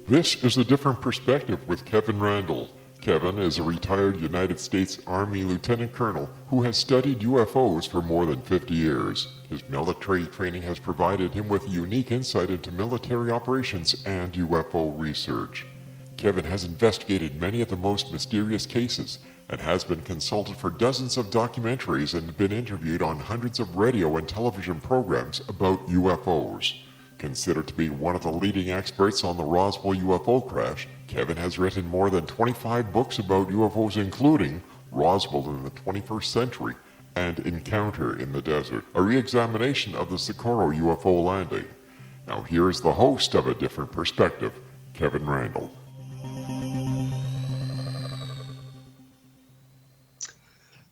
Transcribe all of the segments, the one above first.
This is A Different Perspective with Kevin Randle. Kevin is a retired United States Army Lieutenant Colonel who has studied UFOs for more than 50 years. His military training has provided him with unique insight into military operations and UFO research. Kevin has investigated many of the most mysterious cases and has been consulted for dozens of documentaries and been interviewed on hundreds of radio and television programs about UFOs. Considered to be one of the leading experts on the Roswell UFO crash, Kevin has written more than 25 books about UFOs, including Roswell in the 21st Century and Encounter in the Desert, a re-examination of the Socorro UFO landing. Now here's the host of A Different Perspective, Kevin Randle.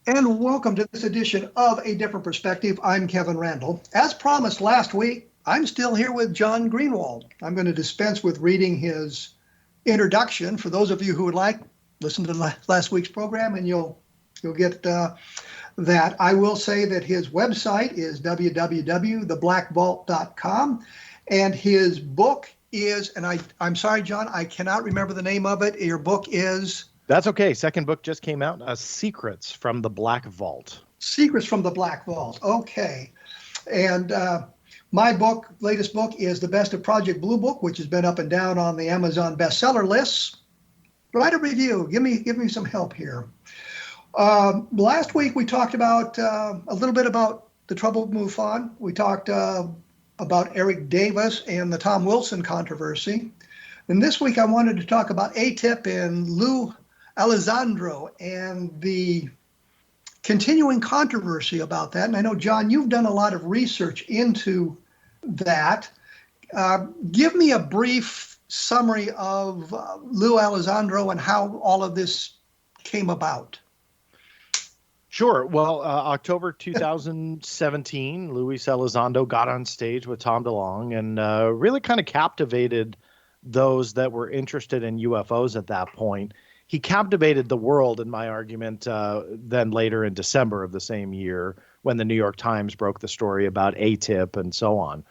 And welcome to this edition of A Different Perspective. I'm Kevin Randle. As promised last week, I'm still here with John Greenwald. I'm going to dispense with reading his introduction. For those of you who would like, listen to last week's program and you'll get that. I will say that his website is www.theblackvault.com, and his book is, and I'm sorry, John, I cannot remember the name of it. Your book is? That's okay. Second book just came out, Secrets from the Black Vault. Secrets from the Black Vault. Okay. And my book, latest book, is The Best of Project Blue Book, which has been up and down on the Amazon bestseller lists. Write a review. Give me some help here. Last week we talked about a little bit about the trouble with MUFON. We talked about Eric Davis and the Tom Wilson controversy. And this week I wanted to talk about AATIP and Lou Elizondo and the continuing controversy about that. And I know, John, you've done a lot of research into that. Give me a brief summary of Lou Elizondo and how all of this came about. Sure. Well, October 2017, Luis Elizondo got on stage with Tom DeLonge and really kind of captivated those that were interested in UFOs at that point. He captivated the world, in my argument, then later in December of the same year when the New York Times broke the story about AATIP and so on.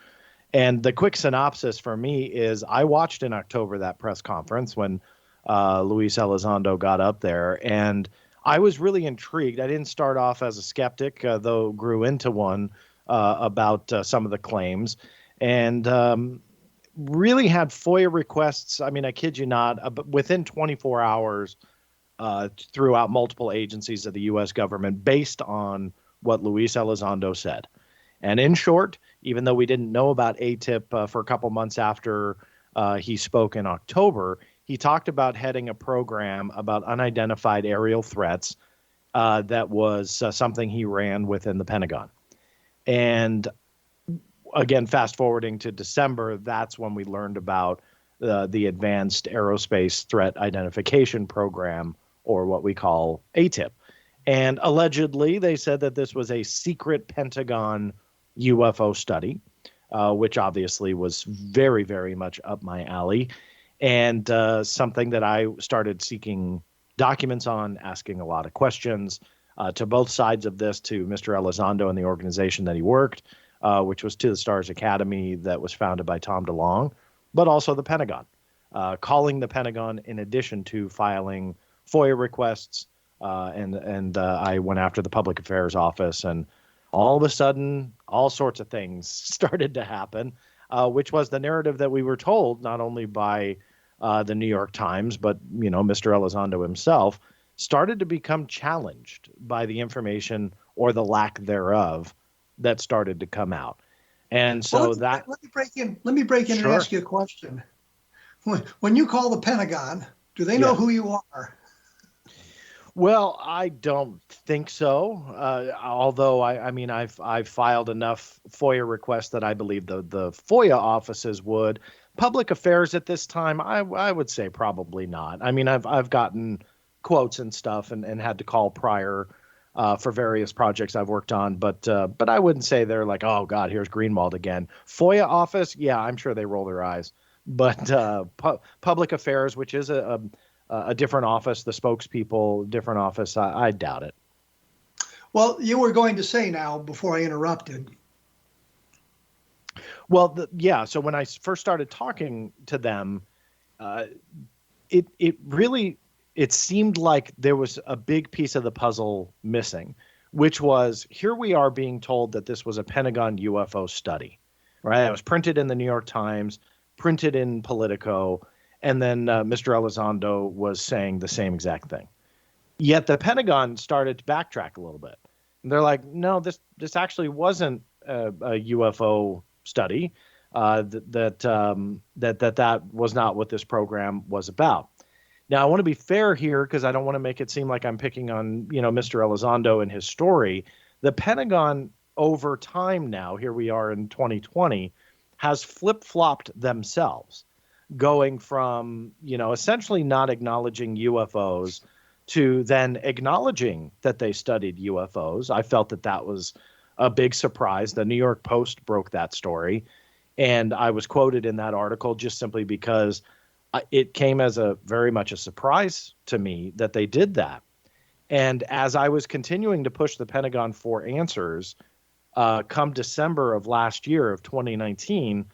And the quick synopsis for me is I watched in October that press conference when Luis Elizondo got up there, and I was really intrigued. I didn't start off as a skeptic, though grew into one about some of the claims, and really had FOIA requests. I mean, I kid you not, within 24 hours throughout multiple agencies of the U.S. government based on what Luis Elizondo said. And in short, even though we didn't know about AATIP for a couple months after he spoke in October, he talked about heading a program about unidentified aerial threats that was something he ran within the Pentagon. And again, fast forwarding to December, that's when we learned about the Advanced Aerospace Threat Identification Program, or what we call AATIP. And allegedly, they said that this was a secret Pentagon UFO study, which obviously was very, very much up my alley, and something that I started seeking documents on, asking a lot of questions to both sides of this, to Mr. Elizondo and the organization that he worked, which was To the Stars Academy, that was founded by Tom DeLonge, but also the Pentagon, calling the Pentagon in addition to filing FOIA requests. And I went after the Public Affairs Office, and all of a sudden, all sorts of things started to happen, which was the narrative that we were told, not only by the New York Times, but, Mr. Elizondo himself, started to become challenged by the information or the lack thereof that started to come out. And so let me break in Sure. And ask you a question. When you call the Pentagon, do they know who you are? Well, I don't think so. Although I've filed enough FOIA requests that I believe the FOIA offices would. Public affairs at this time, I would say probably not. I mean, I've gotten quotes and stuff and had to call prior for various projects I've worked on, but I wouldn't say they're like, oh God, here's Greenwald again. FOIA office, yeah, I'm sure they roll their eyes, but public affairs, which is a different office, the spokespeople, different office, I doubt it. Well, you were going to say now before I interrupted. Well, so when I first started talking to them, uh, it really, it seemed like there was a big piece of the puzzle missing, which was, here we are being told that this was a Pentagon UFO study, right? It was printed in the New York Times, printed in Politico, and then Mr. Elizondo was saying the same exact thing. Yet the Pentagon started to backtrack a little bit. And they're like, no, this actually wasn't a UFO study. That was not what this program was about. Now, I want to be fair here because I don't want to make it seem like I'm picking on, Mr. Elizondo and his story. The Pentagon, over time now, here we are in 2020, has flip-flopped themselves, going from, essentially not acknowledging UFOs to then acknowledging that they studied UFOs. I felt that was a big surprise. The New York Post broke that story, and I was quoted in that article just simply because it came as very much a surprise to me that they did that. And as I was continuing to push the Pentagon for answers, come December of last year of 2019,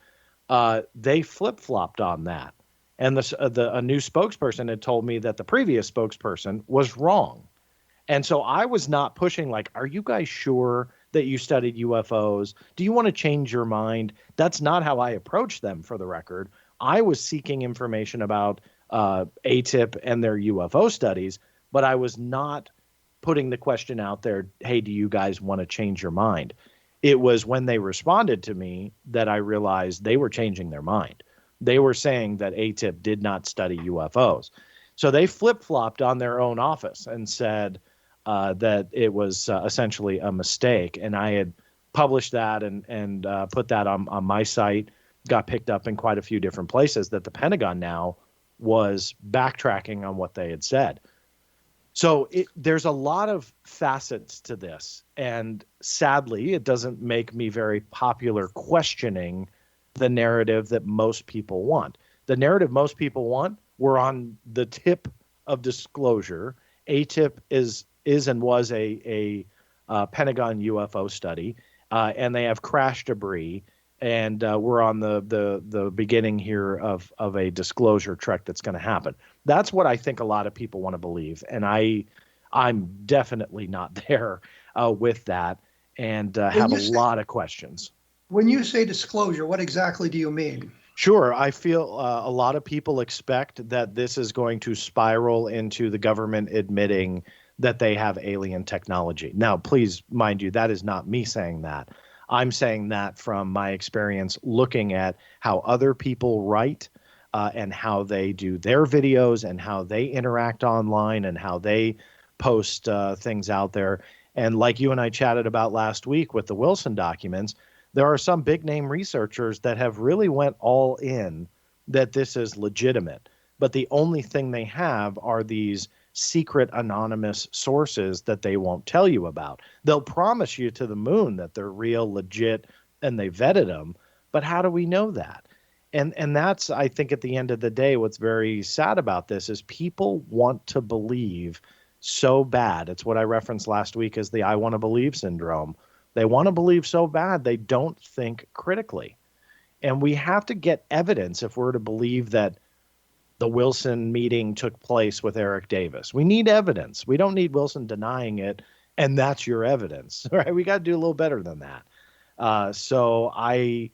they flip-flopped on that. And a new spokesperson had told me that the previous spokesperson was wrong. And so I was not pushing like, are you guys sure that you studied UFOs? Do you want to change your mind? That's not how I approached them, for the record. I was seeking information about AATIP and their UFO studies, but I was not putting the question out there, hey, do you guys want to change your mind? It was when they responded to me that I realized they were changing their mind. They were saying that AATIP did not study UFOs. So they flip-flopped on their own office and said that it was essentially a mistake. And I had published that and put that on my site, got picked up in quite a few different places, that the Pentagon now was backtracking on what they had said. So there's a lot of facets to this. And sadly, it doesn't make me very popular questioning the narrative that most people want. The narrative most people want, we're on the tip of disclosure. AATIP is and was a Pentagon UFO study, and they have crash debris. And we're on the beginning here of a disclosure trek that's going to happen. That's what I think a lot of people want to believe, and I'm definitely not there with that, and have a lot of questions. When you say disclosure, what exactly do you mean? Sure. I feel a lot of people expect that this is going to spiral into the government admitting that they have alien technology. Now, please, mind you, that is not me saying that. I'm saying that from my experience looking at how other people write and how they do their videos and how they interact online and how they post things out there. And like you and I chatted about last week with the Wilson documents, there are some big name researchers that have really went all in that this is legitimate. But the only thing they have are these secret anonymous sources that they won't tell you about. They'll promise you to the moon that they're real, legit, and they vetted them. But how do we know that? And that's, I think, at the end of the day, what's very sad about this is people want to believe so bad. It's what I referenced last week as the I want to believe syndrome. They want to believe so bad, they don't think critically. And we have to get evidence if we're to believe that the Wilson meeting took place with Eric Davis. We need evidence. We don't need Wilson denying it, and that's your evidence, right? We got to do a little better than that. So I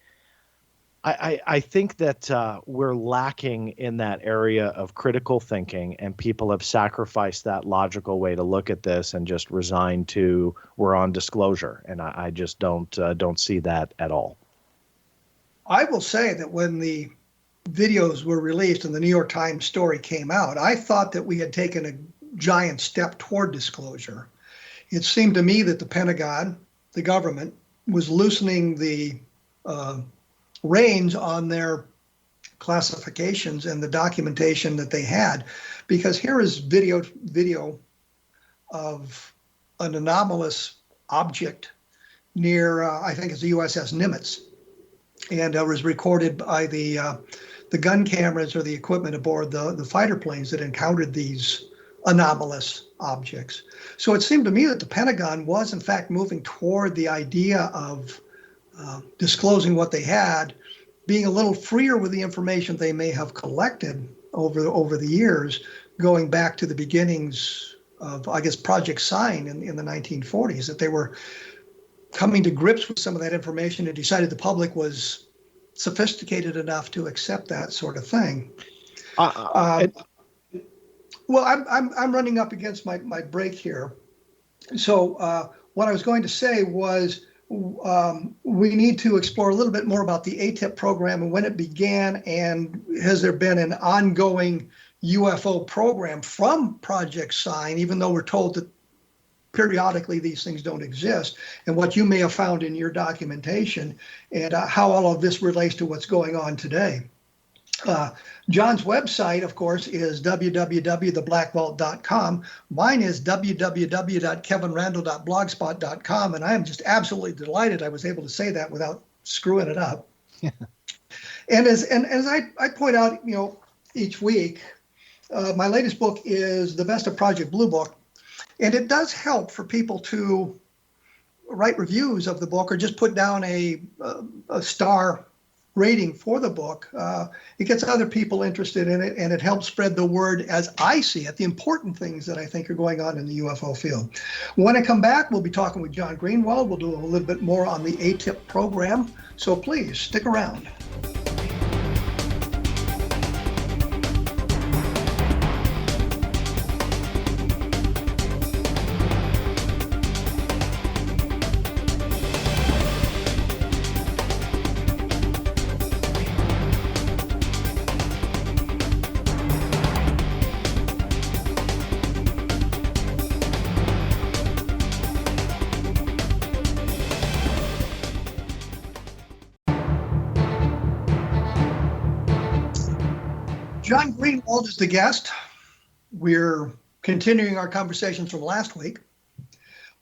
think that we're lacking in that area of critical thinking, and people have sacrificed that logical way to look at this and just resigned to we're on disclosure, and I just don't see that at all. I will say that when the videos were released and the New York Times story came out, I thought that we had taken a giant step toward disclosure. It seemed to me that the Pentagon, the government, was loosening the reins on their classifications and the documentation that they had, because here is video of an anomalous object near, I think it's the USS Nimitz, and was recorded by the gun cameras or the equipment aboard the fighter planes that encountered these anomalous objects. So it seemed to me that the Pentagon was in fact moving toward the idea of disclosing what they had, being a little freer with the information they may have collected, over the years, going back to the beginnings of, I guess, Project Sign in the 1940s, that they were coming to grips with some of that information and decided the public was sophisticated enough to accept that sort of thing. Well, I'm running up against my break here. So what I was going to say was we need to explore a little bit more about the AATIP program and when it began, and has there been an ongoing UFO program from Project Sign, even though we're told that periodically these things don't exist, and what you may have found in your documentation, and how all of this relates to what's going on today. John's website, of course, is www.theblackvault.com. Mine is www.kevinrandle.blogspot.com, and I am just absolutely delighted I was able to say that without screwing it up. And as I point out, each week, my latest book is The Best of Project Blue Book, and it does help for people to write reviews of the book or just put down a star rating for the book. It gets other people interested in it, and it helps spread the word, as I see it, the important things that I think are going on in the UFO field. When I come back, we'll be talking with John Greenwald. We'll do a little bit more on the AATIP program, so please stick around. John Greenwald is the guest. We're continuing our conversations from last week.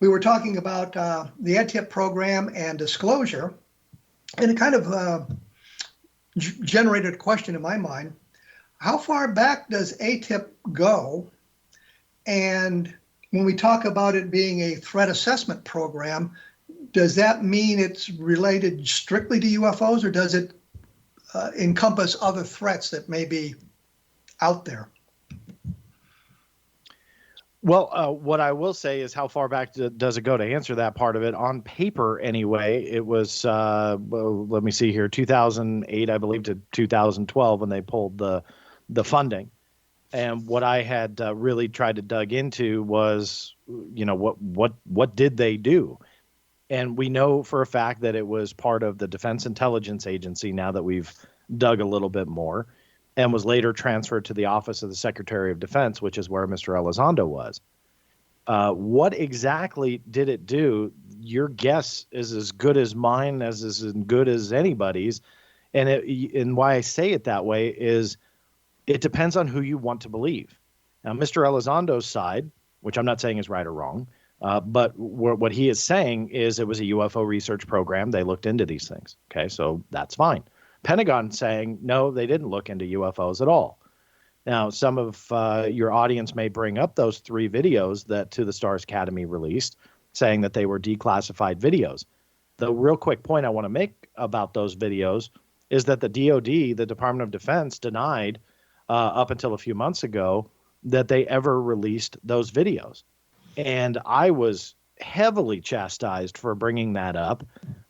We were talking about the AATIP program and disclosure, and it kind of generated a question in my mind. How far back does AATIP go? And when we talk about it being a threat assessment program, does that mean it's related strictly to UFOs, or does it encompass other threats that may be out there? Well, what I will say is, how far back does it go? To answer that part of it, on paper anyway, it was, let me see here, 2008, I believe, to 2012 when they pulled the funding. And what I had really tried to dig into was, what did they do? And we know for a fact that it was part of the Defense Intelligence Agency, now that we've dug a little bit more, and was later transferred to the Office of the Secretary of Defense, which is where Mr. Elizondo was. What exactly did it do? Your guess is as good as mine, as good as anybody's. And why I say it that way is it depends on who you want to believe. Now, Mr. Elizondo's side, which I'm not saying is right or wrong, but what he is saying is it was a UFO research program. They looked into these things. Okay, so that's fine. Pentagon saying, no, they didn't look into UFOs at all. Now, some of your audience may bring up those 3 videos that To the Stars Academy released, saying that they were declassified videos. The real quick point I want to make about those videos is that the DoD, the Department of Defense, denied up until a few months ago that they ever released those videos. And I was heavily chastised for bringing that up.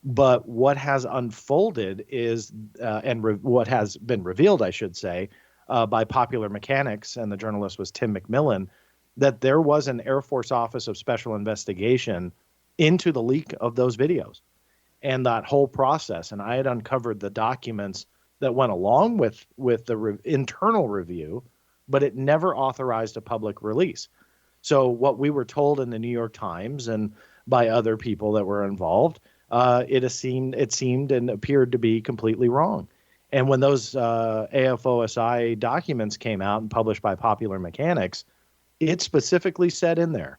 But what has unfolded is, what has been revealed, I should say, by Popular Mechanics, and the journalist was Tim McMillan, that there was an Air Force Office of Special Investigation into the leak of those videos and that whole process. And I had uncovered the documents that went along with the internal review, but it never authorized a public release. So what we were told in the New York Times and by other people that were involved, it seemed and appeared to be completely wrong. And when those AFOSI documents came out and published by Popular Mechanics, it specifically said in there,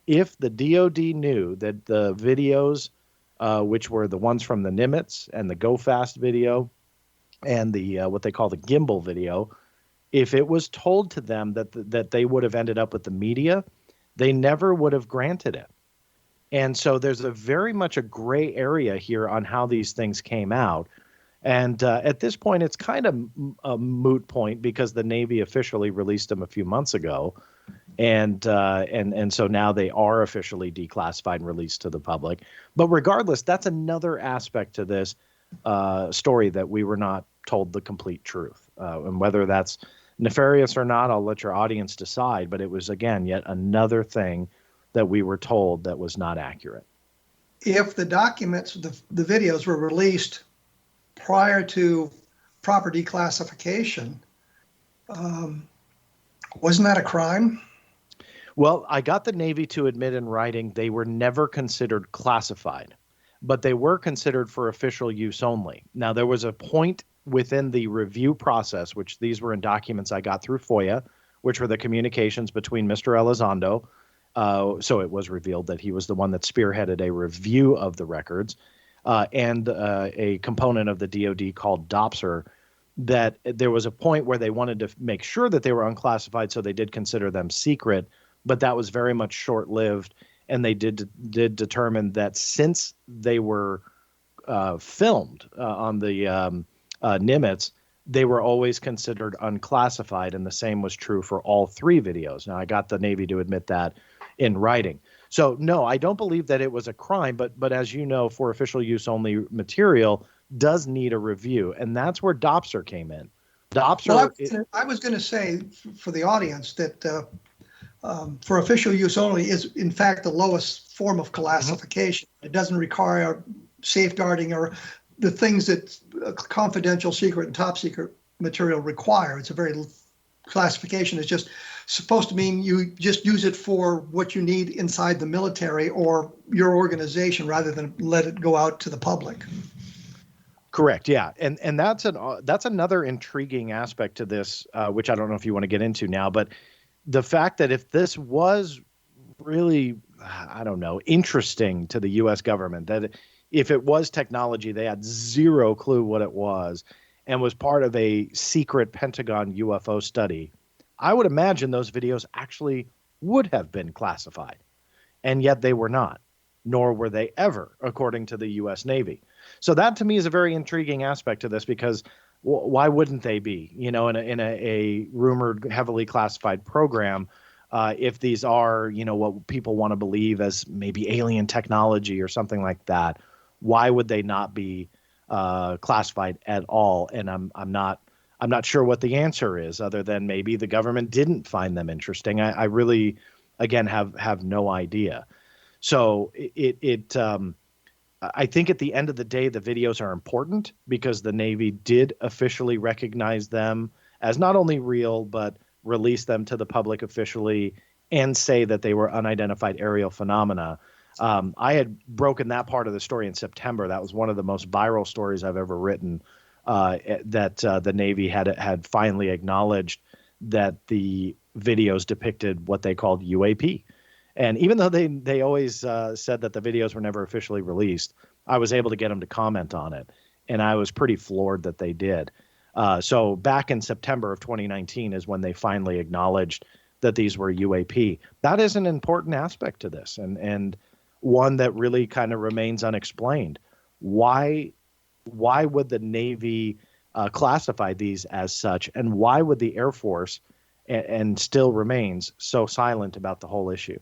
if the DoD knew that the videos, which were the ones from the Nimitz and the Go Fast video and the what they call the gimbal video, if it was told to them that they would have ended up with the media, they never would have granted it. And so there's very much a gray area here on how these things came out. And at this point, it's kind of a moot point because the Navy officially released them a few months ago, and so now they are officially declassified and released to the public. But regardless, that's another aspect to this story that we were not told the complete truth. And whether that's nefarious or not, I'll let your audience decide. But it was, again, yet another thing that we were told that was not accurate. If the documents, the videos were released prior to proper declassification, wasn't that a crime? Well, I got the Navy to admit in writing they were never considered classified, but they were considered for official use only. Now, there was a point within the review process, which these were in documents I got through FOIA, which were the communications between Mr. Elizondo. So it was revealed that he was the one that spearheaded a review of the records, and a component of the DoD called DOPSR, that there was a point where they wanted to make sure that they were unclassified, so they did consider them secret, but that was very much short-lived, and they did determine that since they were filmed on the Nimitz, they were always considered unclassified, and the same was true for all three videos. Now, I got the Navy to admit that in writing. So, no, I don't believe that it was a crime, but as you know, for official use only material does need a review, and that's where DOPSR came in. DOPSR. Well, I was going to say for the audience that for official use only is, in fact, the lowest form of classification. It doesn't require safeguarding or the things that confidential, secret, and top secret material require. It's a very classification is just supposed to mean you just use it for what you need inside the military or your organization rather than let it go out to the public. Correct. Yeah. And that's another intriguing aspect to this, which I don't know if you want to get into now, but the fact that if this was really, I don't know, interesting to the U.S. government, that if it was technology, they had zero clue what it was and was part of a secret Pentagon UFO study, I would imagine those videos actually would have been classified. And yet they were not, nor were they ever, according to the U.S. Navy. So that to me is a very intriguing aspect to this, because why wouldn't they be, in a rumored heavily classified program, if these are, what people want to believe as maybe alien technology or something like that? Why would they not be classified at all? And I'm not sure what the answer is, other than maybe the government didn't find them interesting. I really, again, have no idea. So I think at the end of the day, the videos are important because the Navy did officially recognize them as not only real, but release them to the public officially and say that they were unidentified aerial phenomena. I had broken that part of the story in September. That was one of the most viral stories I've ever written, that the Navy had finally acknowledged that the videos depicted what they called UAP. And even though they always said that the videos were never officially released, I was able to get them to comment on it. And I was pretty floored that they did. So back in September of 2019 is when they finally acknowledged that these were UAP. That is an important aspect to this, and one that really kind of remains unexplained. Why would the Navy classify these as such? And why would the Air Force, and still remains, so silent about the whole issue?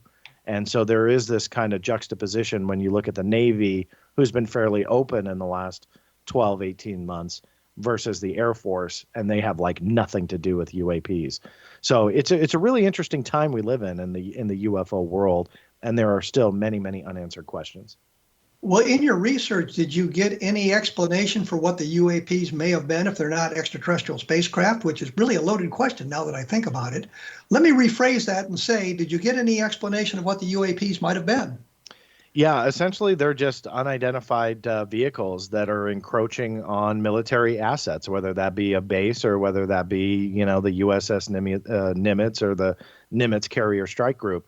And so there is this kind of juxtaposition when you look at the Navy, who's been fairly open in the last 12, 18 months, versus the Air Force, and they have like nothing to do with UAPs. So it's a really interesting time we live in the UFO world, and there are still many, many unanswered questions. Well, in your research, did you get any explanation for what the UAPs may have been if they're not extraterrestrial spacecraft, which is really a loaded question now that I think about it? Let me rephrase that and say, did you get any explanation of what the UAPs might have been? Yeah, essentially they're just unidentified vehicles that are encroaching on military assets, whether that be a base or whether that be, the USS Nimitz or the Nimitz Carrier Strike Group.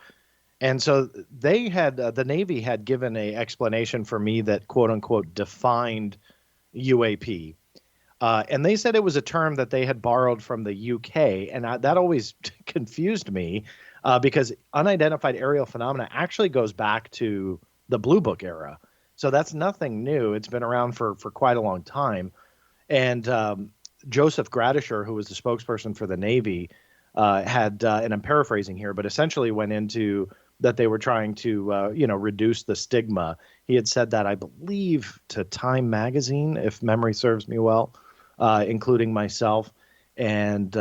And so they had, the Navy had given an explanation for me that quote unquote defined UAP. And they said it was a term that they had borrowed from the UK. And that always confused me because unidentified aerial phenomena actually goes back to the Blue Book era. So that's nothing new. It's been around for quite a long time. And Joseph Gradisher, who was the spokesperson for the Navy, had, and I'm paraphrasing here, but essentially went into that they were trying to, reduce the stigma. He had said that, I believe, to Time Magazine, if memory serves me well, including myself. And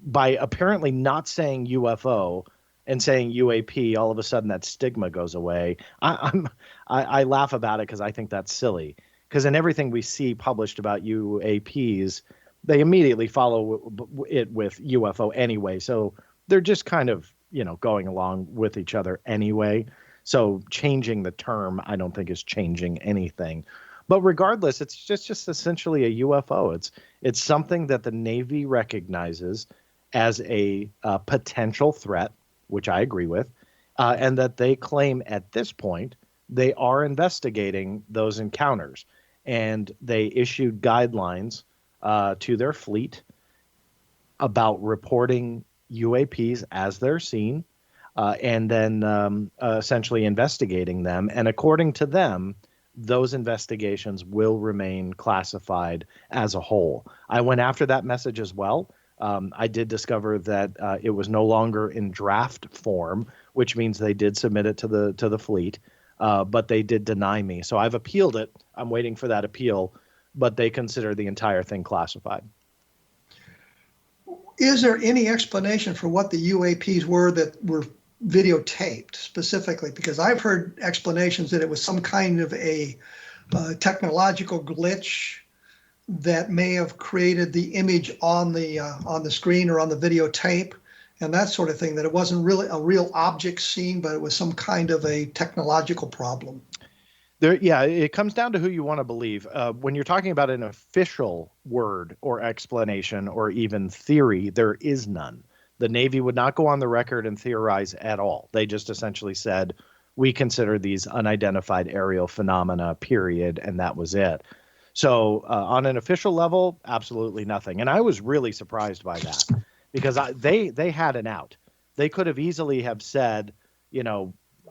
by apparently not saying UFO and saying UAP, all of a sudden that stigma goes away. I laugh about it because I think that's silly. Because in everything we see published about UAPs, they immediately follow it with UFO anyway. So they're just kind of, going along with each other anyway. So changing the term, I don't think is changing anything. But regardless, it's just essentially a UFO. It's something that the Navy recognizes as a potential threat, which I agree with, and that they claim at this point they are investigating those encounters. And they issued guidelines to their fleet about reporting UAPs as they're seen, and then essentially investigating them. And according to them, those investigations will remain classified as a whole. I went after that message as well. I did discover that it was no longer in draft form, which means they did submit it to the fleet, but they did deny me. So I've appealed it. I'm waiting for that appeal, but they consider the entire thing classified. Is there any explanation for what the UAPs were that were videotaped specifically? Because I've heard explanations that it was some kind of a technological glitch that may have created the image on the screen or on the videotape and that sort of thing, that it wasn't really a real object seen, but it was some kind of a technological problem. It comes down to who you want to believe. When you're talking about an official word or explanation or even theory, there is none. The Navy would not go on the record and theorize at all. They just essentially said, we consider these unidentified aerial phenomena, period, and that was it. So on an official level, absolutely nothing. And I was really surprised by that because they had an out. They could have easily have said,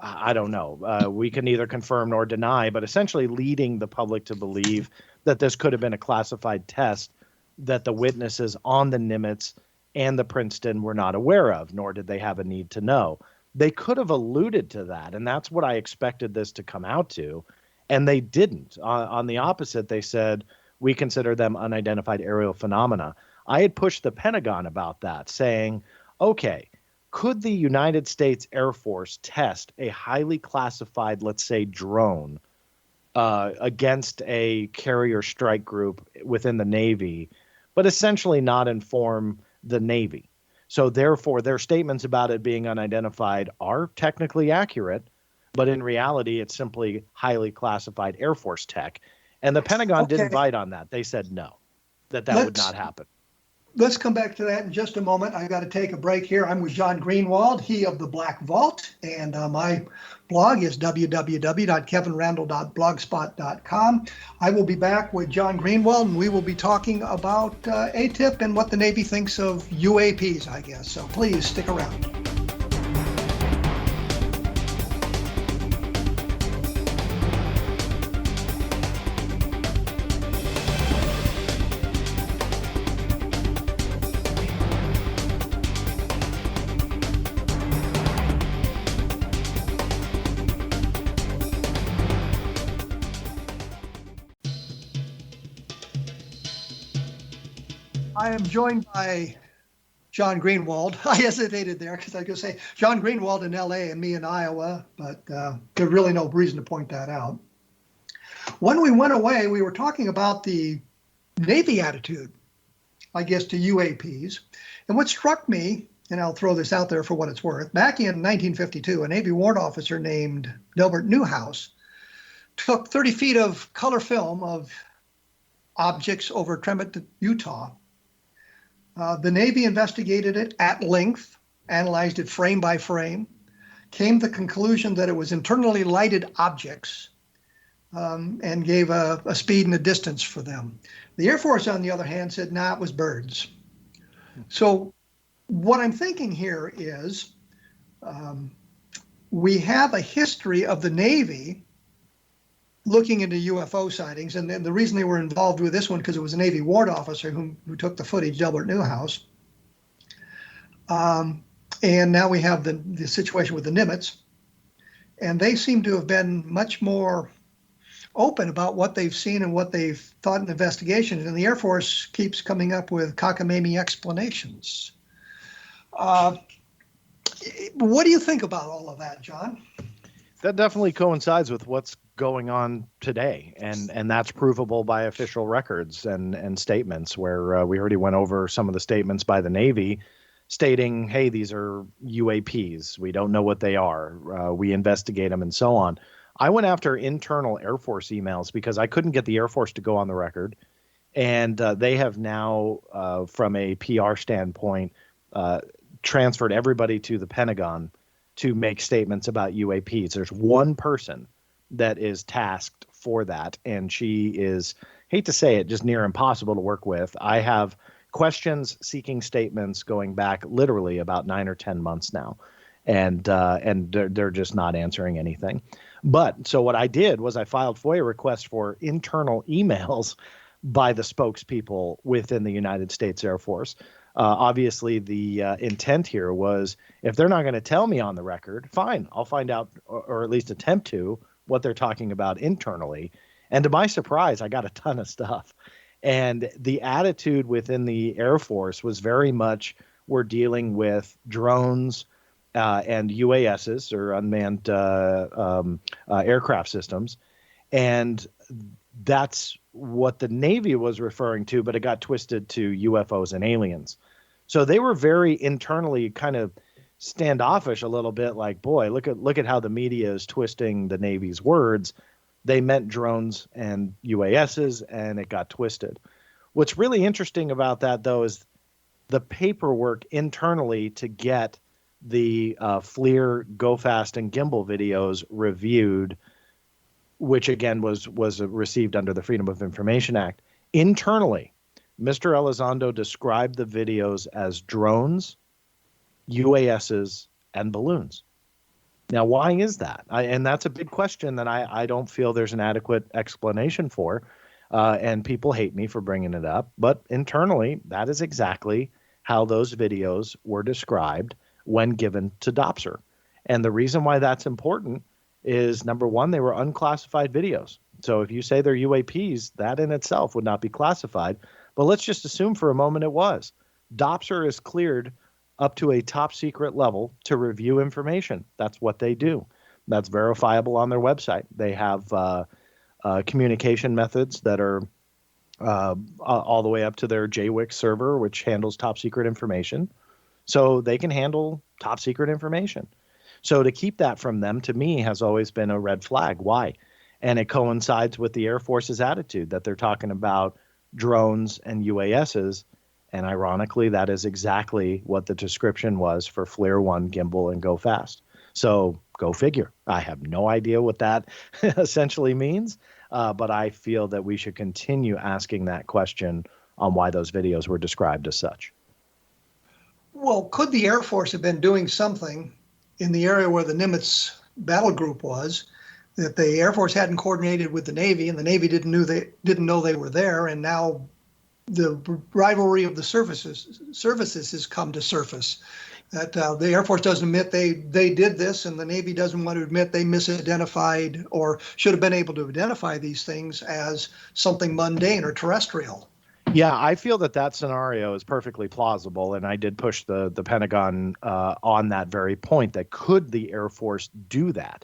I don't know, we can neither confirm nor deny, but essentially leading the public to believe that this could have been a classified test that the witnesses on the Nimitz and the Princeton were not aware of, nor did they have a need to know. They could have alluded to that, and that's what I expected this to come out to, and they didn't. On the opposite, they said, we consider them unidentified aerial phenomena. I had pushed the Pentagon about that, saying, okay, could the United States Air Force test a highly classified, let's say, drone against a carrier strike group within the Navy, but essentially not inform the Navy? So therefore, their statements about it being unidentified are technically accurate, but in reality, it's simply highly classified Air Force tech. And the Pentagon didn't bite on that. They said no, that would not happen. Let's come back to that in just a moment. I got to take a break here. I'm with John Greenwald, he of the Black Vault, and my blog is www.kevinrandle.blogspot.com. I will be back with John Greenwald, and we will be talking about AATIP and what the Navy thinks of UAPs, I guess. So please stick around. I am joined by John Greenwald. I hesitated there because I was going to say John Greenwald in LA and me in Iowa, but there's really no reason to point that out. When we went away, we were talking about the Navy attitude, I guess, to UAPs. And what struck me, and I'll throw this out there for what it's worth, back in 1952, a Navy warrant officer named Delbert Newhouse took 30 feet of color film of objects over Tremont, Utah. The Navy investigated it at length, analyzed it frame by frame, came to the conclusion that it was internally lighted objects, and gave a speed and a distance for them. The Air Force, on the other hand, said, nah, it was birds. So what I'm thinking here is we have a history of the Navy looking into UFO sightings, and the reason they were involved with this one because it was a Navy warrant officer who took the footage, Delbert Newhouse. And now we have the situation with the Nimitz, and they seem to have been much more open about what they've seen and what they've thought in investigations, and the Air Force keeps coming up with cockamamie explanations. What do you think about all of that, John? That definitely coincides with what's going on today, and that's provable by official records and statements where we already went over some of the statements by the Navy stating, hey, these are UAPs. We don't know what they are. We investigate them and so on. I went after internal Air Force emails because I couldn't get the Air Force to go on the record. And they have now, from a PR standpoint, transferred everybody to the Pentagon to make statements about UAPs. There's one person that is tasked for that, and she is, hate to say it, just near impossible to work with. I have questions seeking statements going back literally about 9 or 10 months now, and they're just not answering anything. But so what I did was I filed FOIA requests for internal emails by the spokespeople within the United States Air Force. Obviously, the intent here was if they're not going to tell me on the record, fine, I'll find out or at least attempt to what they're talking about internally. And to my surprise, I got a ton of stuff. And the attitude within the Air Force was very much we're dealing with drones and UASs or unmanned aircraft systems. And that's what the Navy was referring to, but it got twisted to UFOs and aliens. So they were very internally kind of standoffish a little bit, like, boy, look at how the media is twisting the Navy's words. They meant drones and UASs, and it got twisted. What's really interesting about that, though, is the paperwork internally to get the FLIR, Go Fast, and Gimbal videos reviewed, which again was received under the Freedom of Information Act. Internally, Mr. Elizondo described the videos as drones, UASs, and balloons. Now, why is that? And that's a big question that I don't feel there's an adequate explanation for. And people hate me for bringing it up. But internally, that is exactly how those videos were described when given to DOPSR. And the reason why that's important is, number one, they were unclassified videos. So if you say they're UAPs, that in itself would not be classified. But let's just assume for a moment it was. DOPSR is cleared up to a top secret level to review information. That's what they do. That's verifiable on their website. They have communication methods that are all the way up to their JWIC server, which handles top secret information. So they can handle top secret information. So to keep that from them, to me, has always been a red flag. Why? And it coincides with the Air Force's attitude that they're talking about drones and UASs. And ironically, that is exactly what the description was for FLIR 1, Gimbal, and Go Fast. So go figure. I have no idea what that essentially means, but I feel that we should continue asking that question on why those videos were described as such. Well, could the Air Force have been doing something in the area where the Nimitz battle group was that the Air Force hadn't coordinated with the Navy, and the Navy didn't know they were there, and now the rivalry of the services has come to surface? That the Air Force doesn't admit they did this, and the Navy doesn't want to admit they misidentified or should have been able to identify these things as something mundane or terrestrial. Yeah, I feel that scenario is perfectly plausible, and I did push the Pentagon on that very point, that could the Air Force do that?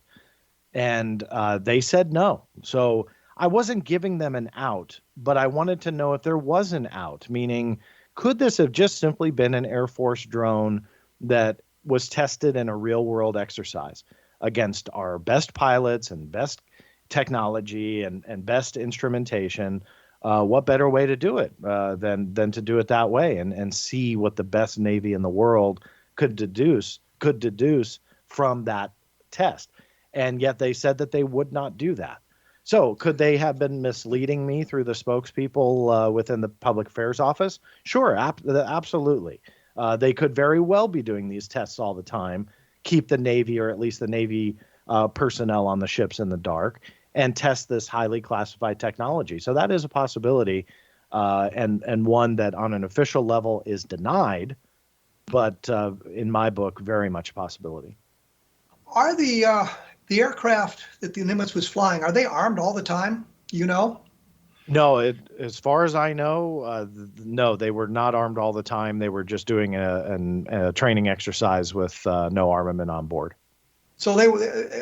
And they said no. So I wasn't giving them an out, but I wanted to know if there was an out, meaning could this have just simply been an Air Force drone that was tested in a real-world exercise against our best pilots and best technology and best instrumentation? What better way to do it than to do it that way and see what the best Navy in the world could deduce from that test? And yet they said that they would not do that. So could they have been misleading me through the spokespeople within the Public Affairs Office? Sure, absolutely. They could very well be doing these tests all the time, keep the Navy, or at least the Navy personnel on the ships, in the dark. and test this highly classified technology. So that is a possibility, and one that on an official level is denied, but in my book, very much a possibility. Are the aircraft that the Nimitz was flying, are they armed all the time? You know? No, as far as I know, no, they were not armed all the time. They were just doing a training exercise with no armament on board. So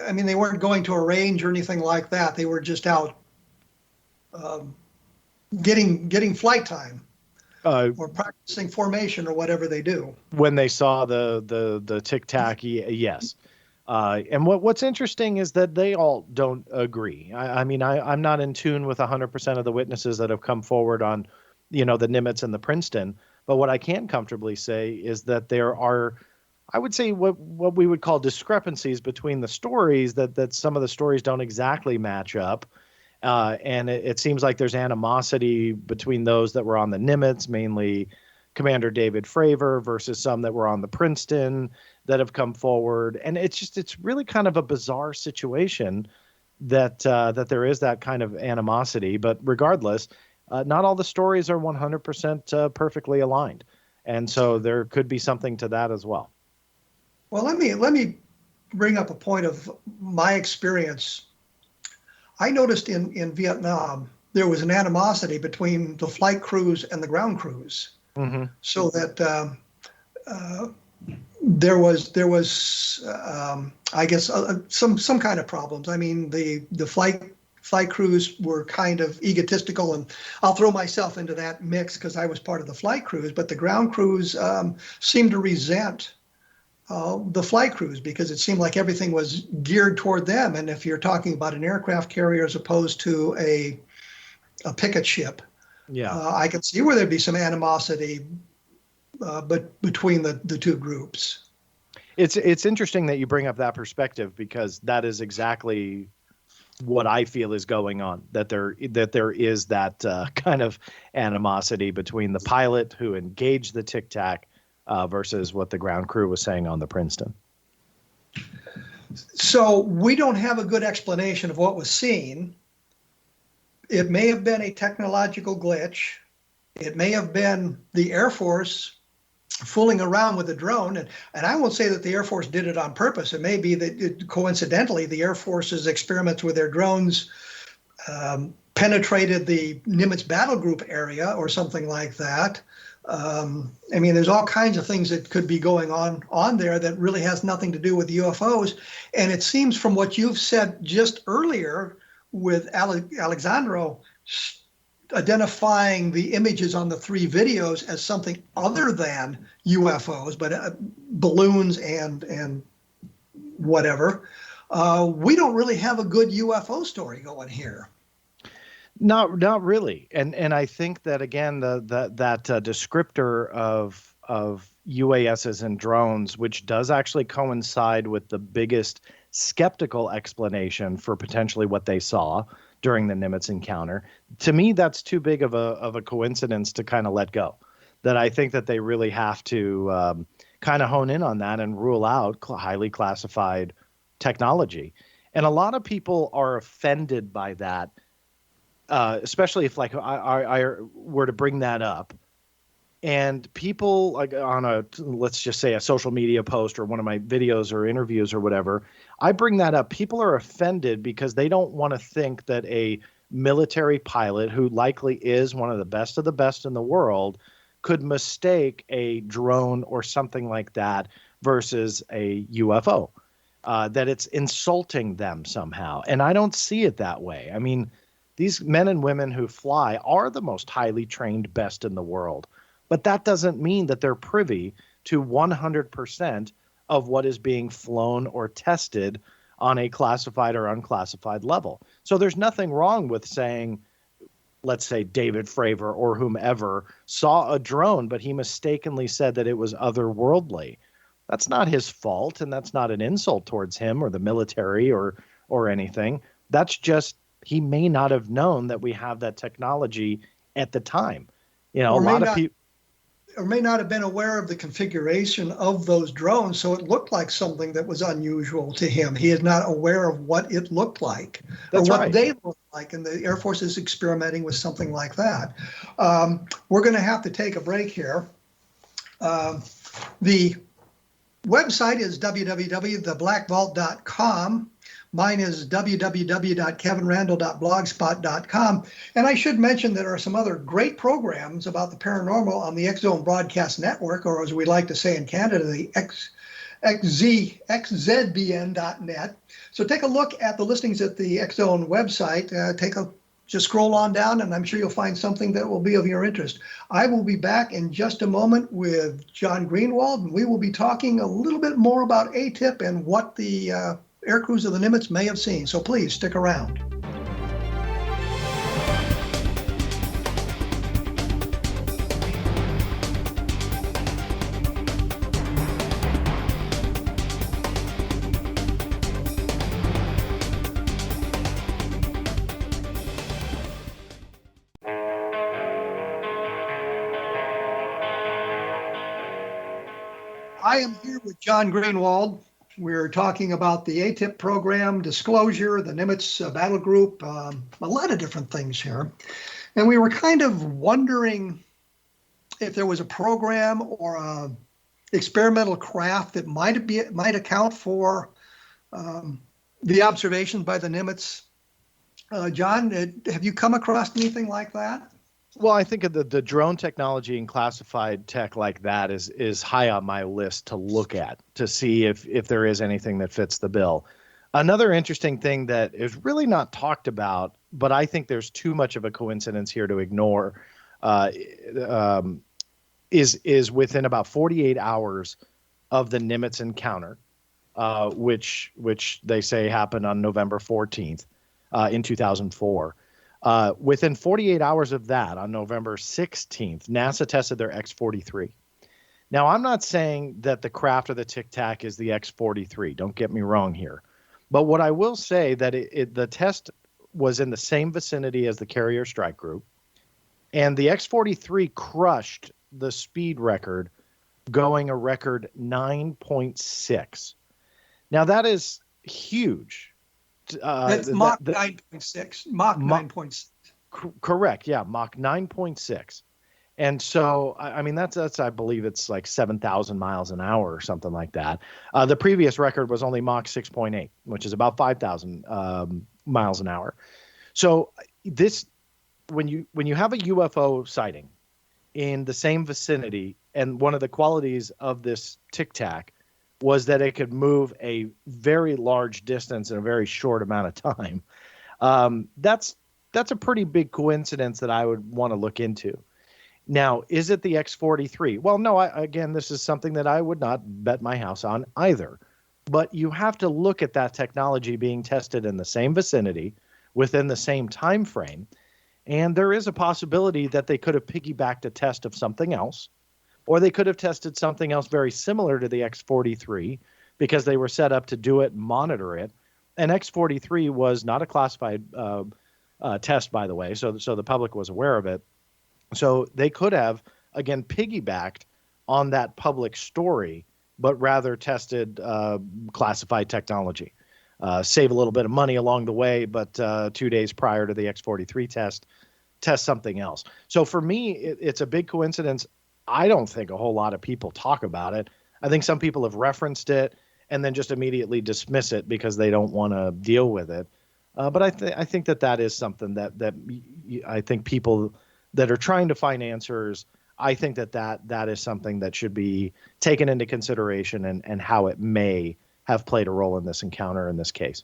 I mean, they weren't going to a range or anything like that. They were just out getting flight time or practicing formation or whatever they do. When they saw the tic tac, yes. And what's interesting is that they all don't agree. I mean, I'm not in tune with 100% of the witnesses that have come forward on, the Nimitz and the Princeton. But what I can comfortably say is that there are, I would say, what we would call discrepancies between the stories, that some of the stories don't exactly match up. And it seems like there's animosity between those that were on the Nimitz, mainly Commander David Fravor, versus some that were on the Princeton that have come forward. And it's really kind of a bizarre situation that there is that kind of animosity. But regardless, not all the stories are 100% perfectly aligned. And so there could be something to that as well. Well, let me bring up a point of my experience. I noticed in Vietnam, there was an animosity between the flight crews and the ground crews. Mm-hmm. So that there was I guess some kind of problems. I mean, the flight crews were kind of egotistical, and I'll throw myself into that mix because I was part of the flight crews. But the ground crews seemed to resent the flight crews because it seemed like everything was geared toward them. And if you're talking about an aircraft carrier as opposed to a picket ship, I could see where there'd be some animosity, but between the two groups. It's interesting that you bring up that perspective, because that is exactly what I feel is going on. That there is that kind of animosity between the pilot who engaged the tic tac versus what the ground crew was saying on the Princeton. So we don't have a good explanation of what was seen. It may have been a technological glitch. It may have been the Air Force fooling around with a drone. And I won't say that the Air Force did it on purpose. It may be that coincidentally, the Air Force's experiments with their drones penetrated the Nimitz battle group area or something like that. I mean, there's all kinds of things that could be going on there that really has nothing to do with UFOs. And it seems from what you've said just earlier with Alexandro identifying the images on the 3 videos as something other than UFOs, but balloons and whatever, we don't really have a good UFO story going here. Not really. And I think that, again, that descriptor of UASs and drones, which does actually coincide with the biggest skeptical explanation for potentially what they saw during the Nimitz encounter, to me, that's too big of a coincidence to kind of let go. That I think that they really have to kind of hone in on that and rule out highly classified technology. And a lot of people are offended by that. Especially if like I were to bring that up, and people like on let's just say a social media post or one of my videos or interviews or whatever, I bring that up. People are offended because they don't want to think that a military pilot, who likely is one of the best in the world, could mistake a drone or something like that versus a UFO, that it's insulting them somehow. And I don't see it that way. I mean, these men and women who fly are the most highly trained, best in the world. But that doesn't mean that they're privy to 100% of what is being flown or tested on a classified or unclassified level. So there's nothing wrong with saying, let's say David Fravor or whomever saw a drone, but he mistakenly said that it was otherworldly. That's not his fault, and that's not an insult towards him or the military or anything. That's just, he may not have known that we have that technology at the time. You know, a lot of people. or may not have been aware of the configuration of those drones, so it looked like something that was unusual to him. He is not aware of what it looked like or That's what right. they looked like, and the Air Force is experimenting with something like that. We're going to have to take a break here. The website is www.theblackvault.com. Mine is www.kevinrandle.blogspot.com. And I should mention there are some other great programs about the paranormal on the X-Zone Broadcast Network, or as we like to say in Canada, the xzbn.net. So take a look at the listings at the X-Zone website. Just scroll on down, and I'm sure you'll find something that will be of your interest. I will be back in just a moment with John Greenwald, and we will be talking a little bit more about AATIP and what the air crews of the Nimitz may have seen. So please stick around. I am here with John Greenwald. We're talking about the AATIP program, disclosure, the Nimitz battle group, a lot of different things here. And we were kind of wondering if there was a program or a experimental craft that might account for the observations by the Nimitz. John, have you come across anything like that? Well, I think of the drone technology and classified tech like that is high on my list to look at to see if there is anything that fits the bill. Another interesting thing that is really not talked about, but I think there's too much of a coincidence here to ignore, is within about 48 hours of the Nimitz encounter, which they say happened on November 14th in 2004. Within 48 hours of that, on November 16th, NASA tested their X-43. Now, I'm not saying that the craft or the Tic Tac is the X-43. Don't get me wrong here. But what I will say that the test was in the same vicinity as the carrier strike group, and the X-43 crushed the speed record, going a record 9.6. Now, that is huge. That's Mach 9.6. Mach 9.6. Correct. Yeah, Mach 9.6. And so, I mean, that's I believe it's like 7,000 miles an hour or something like that. The previous record was only Mach 6.8, which is about 5,000 miles an hour. So this, when you have a UFO sighting in the same vicinity, and one of the qualities of this Tic Tac was that it could move a very large distance in a very short amount of time. That's a pretty big coincidence that I would want to look into. Now, is it the X-43? Well, no, again, this is something that I would not bet my house on either. But you have to look at that technology being tested in the same vicinity within the same time frame. And there is a possibility that they could have piggybacked a test of something else, or they could have tested something else very similar to the X-43 because they were set up to do it and monitor it. And X-43 was not a classified test, by the way, so the public was aware of it. So they could have, again, piggybacked on that public story, but rather tested classified technology. Save a little bit of money along the way, but 2 days prior to the X-43 test something else. So for me, it's a big coincidence. I don't think a whole lot of people talk about it. I think some people have referenced it and then just immediately dismiss it because they don't want to deal with it. But I think that is something that I think people that are trying to find answers, I think that is something that should be taken into consideration and how it may have played a role in this encounter in this case.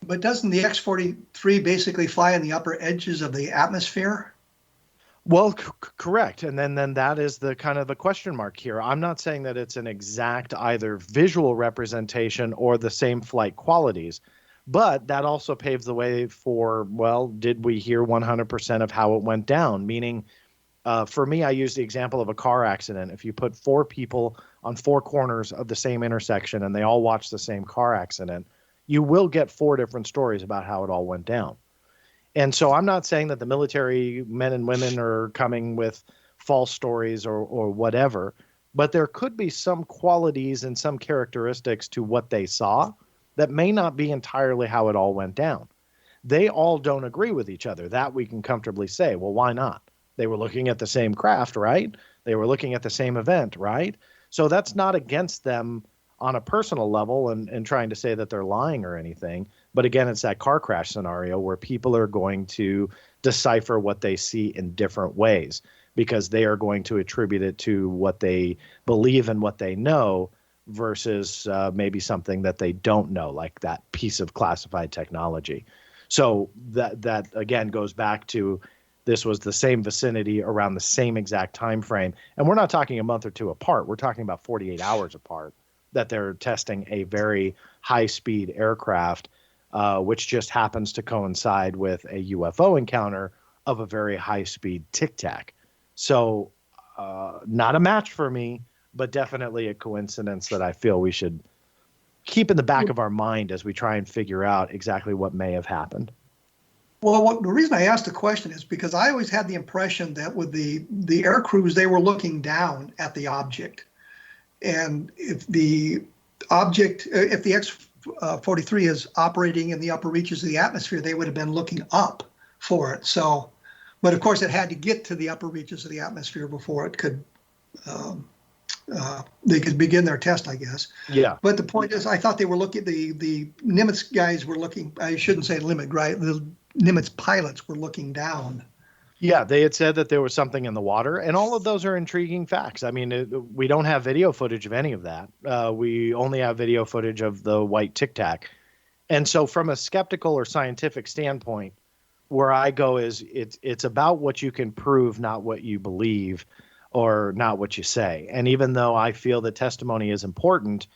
But doesn't the X-43 basically fly in the upper edges of the atmosphere? Well, correct. And then that is the kind of a question mark here. I'm not saying that it's an exact either visual representation or the same flight qualities, but that also paves the way for, well, did we hear 100% of how it went down? Meaning, for me, I use the example of a car accident. If you put 4 people on 4 corners of the same intersection and they all watch the same car accident, you will get 4 different stories about how it all went down. And so I'm not saying that the military men and women are coming with false stories or whatever, but there could be some qualities and some characteristics to what they saw that may not be entirely how it all went down. They all don't agree with each other. That we can comfortably say. Well, why not? They were looking at the same craft, right? They were looking at the same event, right? So that's not against them on a personal level and trying to say that they're lying or anything. But again, it's that car crash scenario where people are going to decipher what they see in different ways because they are going to attribute it to what they believe and what they know versus maybe something that they don't know, like that piece of classified technology. So that again goes back to this was the same vicinity around the same exact time frame. And we're not talking a month or two apart. We're talking about 48 hours apart that they're testing a very high-speed aircraft, which just happens to coincide with a UFO encounter of a very high-speed tic-tac. So not a match for me, but definitely a coincidence that I feel we should keep in the back of our mind as we try and figure out exactly what may have happened. Well, the reason I asked the question is because I always had the impression that with the air crews, they were looking down at the object. And if the object, if the X-43 is operating in the upper reaches of the atmosphere, they would have been looking up for it. So, but of course, it had to get to the upper reaches of the atmosphere before it could, they could begin their test, I guess. Yeah. But the point is, I thought they were looking, the Nimitz guys were looking, I shouldn't say limit, right? The Nimitz pilots were looking down. Yeah, they had said that there was something in the water, and all of those are intriguing facts. I mean, we don't have video footage of any of that. We only have video footage of the white Tic Tac. And so from a skeptical or scientific standpoint, where I go is it's about what you can prove, not what you believe or not what you say. And even though I feel that testimony is important,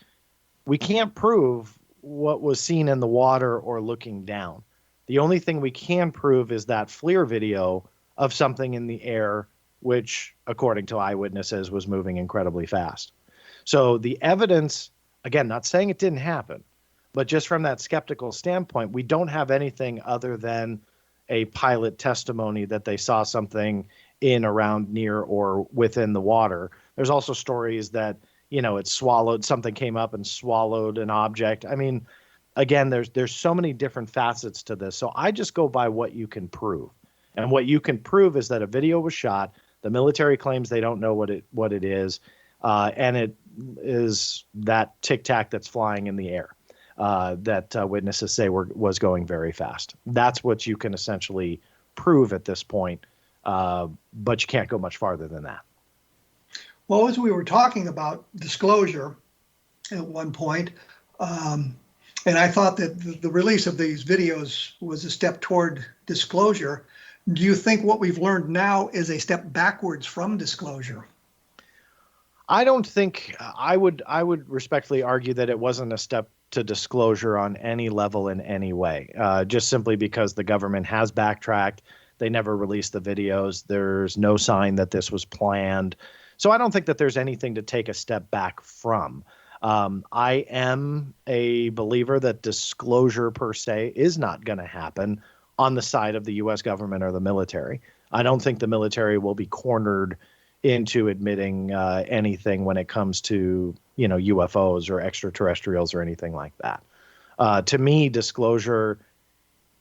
we can't prove what was seen in the water or looking down. The only thing we can prove is that FLIR video of something in the air, which, according to eyewitnesses, was moving incredibly fast. So the evidence, again, not saying it didn't happen, but just from that skeptical standpoint, we don't have anything other than a pilot testimony that they saw something in, around, near, or within the water. There's also stories that, it swallowed, something came up and swallowed an object. I mean, again, there's so many different facets to this. So I just go by what you can prove. And what you can prove is that a video was shot. The military claims they don't know what it is, and it is that Tic Tac that's flying in the air that witnesses say was going very fast. That's what you can essentially prove at this point, but you can't go much farther than that. Well, as we were talking about disclosure at one point, and I thought that the release of these videos was a step toward disclosure. Do you think what we've learned now is a step backwards from disclosure? I don't think I would respectfully argue that it wasn't a step to disclosure on any level in any way, just simply because the government has backtracked. They never released the videos. There's no sign that this was planned. So I don't think that there's anything to take a step back from. I am a believer that disclosure per se is not going to happen on the side of the U.S. government or the military. I don't think the military will be cornered into admitting anything when it comes to, UFOs or extraterrestrials or anything like that. To me, disclosure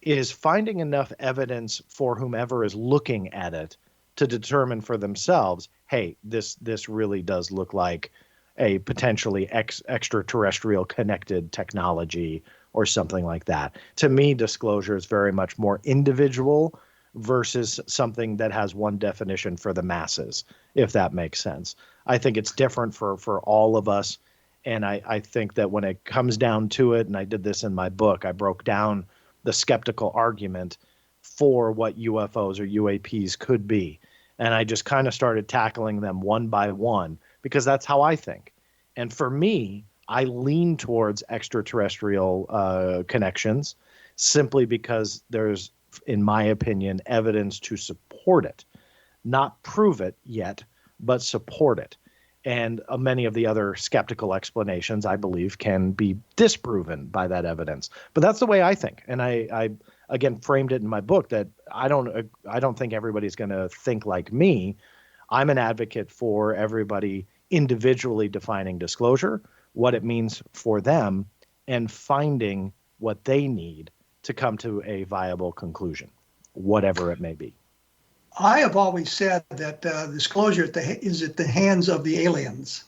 is finding enough evidence for whomever is looking at it to determine for themselves, hey, this really does look like a potentially extraterrestrial connected technology or something like that. To me, disclosure is very much more individual versus something that has one definition for the masses, if that makes sense. I think it's different for all of us. And I think that when it comes down to it, and I did this in my book, I broke down the skeptical argument for what UFOs or UAPs could be. And I just kind of started tackling them one by one because that's how I think. And for me, I lean towards extraterrestrial connections simply because there's, in my opinion, evidence to support it. Not prove it yet, but support it. And many of the other skeptical explanations, I believe, can be disproven by that evidence. But that's the way I think. And I again, framed it in my book that I don't think everybody's going to think like me. I'm an advocate for everybody individually defining disclosure, what it means for them, and finding what they need to come to a viable conclusion, whatever it may be. I have always said that disclosure is at the hands of the aliens.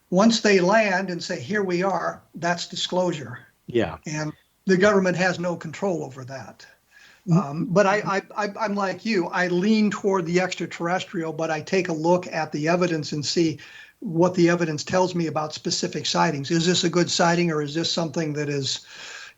Once they land and say, here we are, that's disclosure. Yeah. And the government has no control over that. But I'm like you. I lean toward the extraterrestrial, but I take a look at the evidence and see what the evidence tells me about specific sightings. Is this a good sighting, or is this something that is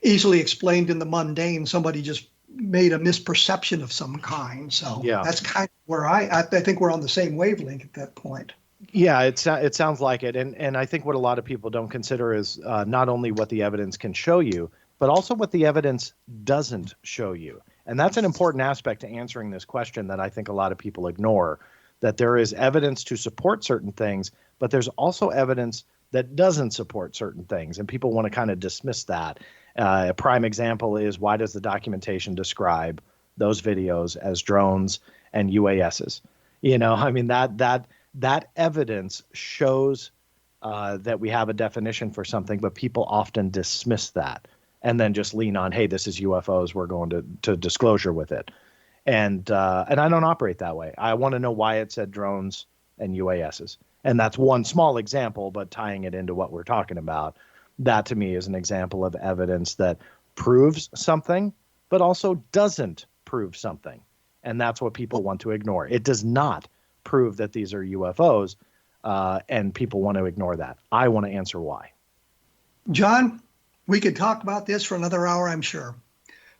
easily explained in the mundane? Somebody just made a misperception of some kind. So yeah, that's kind of where I think we're on the same wavelength at that point. Yeah, it sounds like it. And I think what a lot of people don't consider is not only what the evidence can show you, but also what the evidence doesn't show you. And that's an important aspect to answering this question that I think a lot of people ignore, that there is evidence to support certain things, but there's also evidence that doesn't support certain things. And people want to kind of dismiss that. A prime example is, why does the documentation describe those videos as drones and UASs? You know, I mean, that evidence shows that we have a definition for something, but people often dismiss that and then just lean on, hey, this is UFOs, we're going to disclosure with it. And I don't operate that way. I want to know why it said drones and UASs. And that's one small example, but tying it into what we're talking about, that to me is an example of evidence that proves something, but also doesn't prove something. And that's what people want to ignore. It does not prove that these are UFOs, and people want to ignore that. I want to answer why. John, we could talk about this for another hour, I'm sure,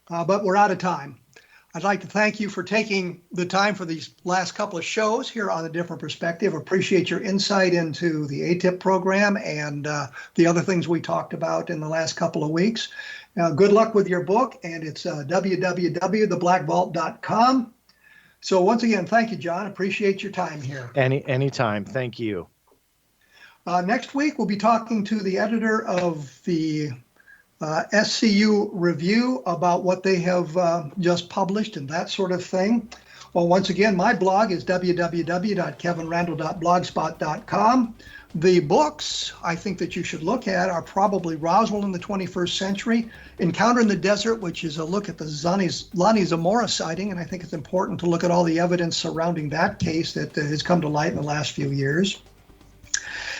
but we're out of time. I'd like to thank you for taking the time for these last couple of shows here on A Different Perspective. Appreciate your insight into the AATIP program and the other things we talked about in the last couple of weeks. Good luck with your book, and it's www.theblackvault.com. So once again, thank you, John. Appreciate your time here. Anytime. Thank you. Next week, we'll be talking to the editor of the SCU Review about what they have just published and that sort of thing. Well, once again, my blog is www.kevinrandle.blogspot.com. The books I think that you should look at are probably Roswell in the 21st Century, Encounter in the Desert, which is a look at the Lonnie Zamora sighting, and I think it's important to look at all the evidence surrounding that case that has come to light in the last few years.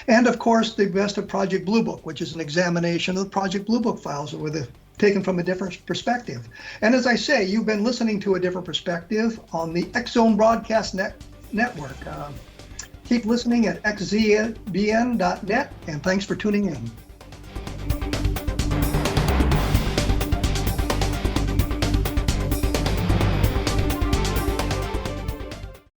And of course, the Best of Project Blue Book, which is an examination of the Project Blue Book files taken from a different perspective. And as I say, you've been listening to A Different Perspective on the X-Zone Broadcast Network. Keep listening at xzbn.net, and thanks for tuning in.